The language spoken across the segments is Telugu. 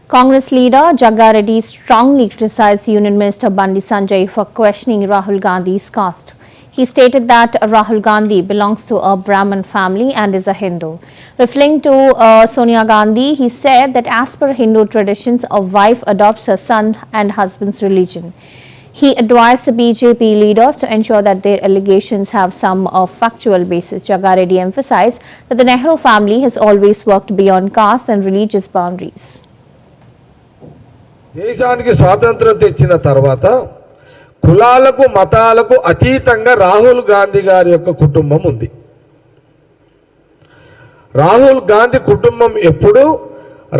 Congress leader Jagga Reddy strongly criticized Union Minister Bandi Sanjay for questioning Rahul Gandhi's caste. He stated that Rahul Gandhi belongs to a Brahmin family and is a Hindu. Referring to Sonia Gandhi, he said that as per Hindu traditions, a wife adopts her son and husband's religion. He advised the BJP leaders to ensure that their allegations have some factual basis. Jagga Reddy emphasized that the Nehru family has always worked beyond caste and religious boundaries. దేశానికి స్వాతంత్రం తెచ్చిన తర్వాత కులాలకు మతాలకు అతీతంగా రాహుల్ గాంధీ గారి యొక్క కుటుంబం ఉంది. రాహుల్ గాంధీ కుటుంబం ఎప్పుడు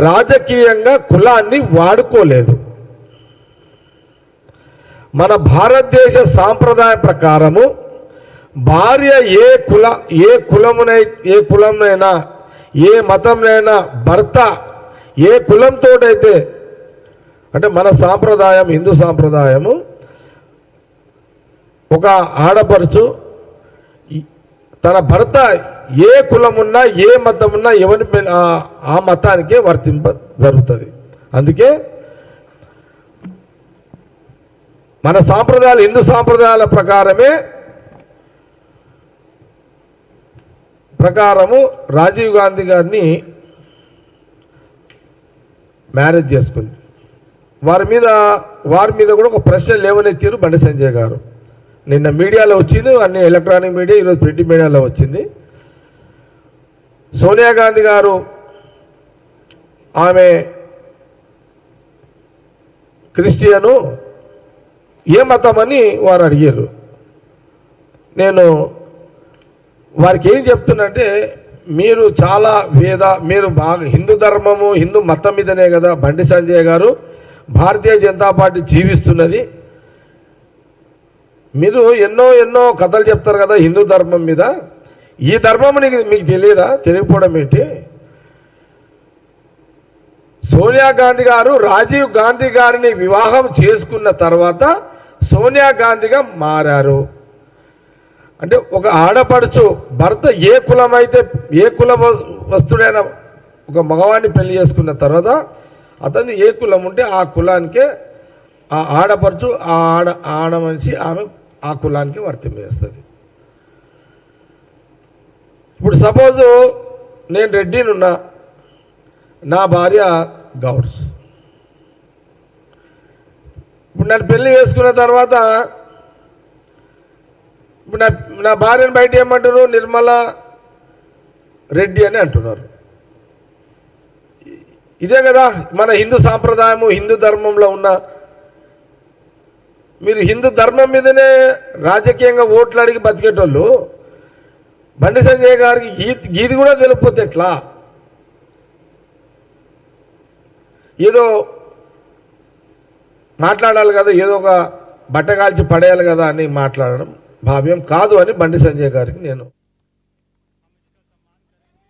రాజకీయంగా కులాన్ని వాడుకోలేదు. మన భారతదేశ సాంప్రదాయ ప్రకారము భార్య ఏ కులంనైనా ఏ మతంనైనా భర్త ఏ కులంతోటైతే అంటే మన సాంప్రదాయం హిందూ సాంప్రదాయము ఒక ఆడపడుచు తన భర్త ఏ కులమున్నా ఏ మతమున్నా ఎవరి ఆ మతానికే వర్తింప జరుగుతుంది. అందుకే మన సాంప్రదాయాలు హిందూ సాంప్రదాయాల ప్రకారము రాజీవ్ గాంధీ గారిని మ్యారేజ్ చేసుకుంది. వారి మీద కూడా ఒక ప్రశ్న లేవనెత్తారు బండి సంజయ్ గారు. నిన్న మీడియాలో వచ్చింది, అన్ని ఎలక్ట్రానిక్ మీడియా, ఈరోజు ప్రింట్ మీడియాలో వచ్చింది. సోనియా గాంధీ గారు ఆమె క్రిస్టియను ఏ మతం అని వారు అడిగారు. నేను వారికి ఏం చెప్తున్నంటే, మీరు చాలా మీరు బాగా హిందూ ధర్మము హిందూ మతం మీదనే కదా బండి సంజయ్ గారు భారతీయ జనతా పార్టీ జీవిస్తున్నది. మీరు ఎన్నో కథలు చెప్తారు కదా హిందూ ధర్మం మీద. ఈ ధర్మం మీకు తెలియదా? తెలియకపోవడం ఏంటి? సోనియా గాంధీ గారు రాజీవ్ గాంధీ గారిని వివాహం చేసుకున్న తర్వాత సోనియా గాంధీగా మారారు. అంటే ఒక ఆడపడుచు భర్త ఏ కుల వస్తుడైన ఒక మగవాడిని పెళ్లి చేసుకున్న తర్వాత అతన్ని ఏ కులం ఉంటే ఆ కులానికే ఆ ఆడపడుచు ఆడ మనిషి ఆమె ఆ కులానికి వర్తింపజేస్తుంది. ఇప్పుడు సపోజు నేను రెడ్డినున్నా, నా భార్య గౌడ్స్. ఇప్పుడు నన్ను పెళ్లి చేసుకున్న తర్వాత ఇప్పుడు నా భార్యను బయట ఏమంటారు? నిర్మల రెడ్డి అని అంటున్నారు. ఇదే కదా మన హిందూ సాంప్రదాయము హిందూ ధర్మంలో ఉన్న. మీరు హిందూ ధర్మం మీదనే రాజకీయంగా ఓట్లు అడిగి బతికేటోళ్ళు బండి సంజయ్ గారికి గీది కూడా తెలియకపోతే ఎట్లా? ఏదో మాట్లాడాలి కదా, ఏదో ఒక బట్టగాల్చి పడేయాలి కదా అని మాట్లాడడం భావ్యం కాదు అని బండి సంజయ్ గారికి నేను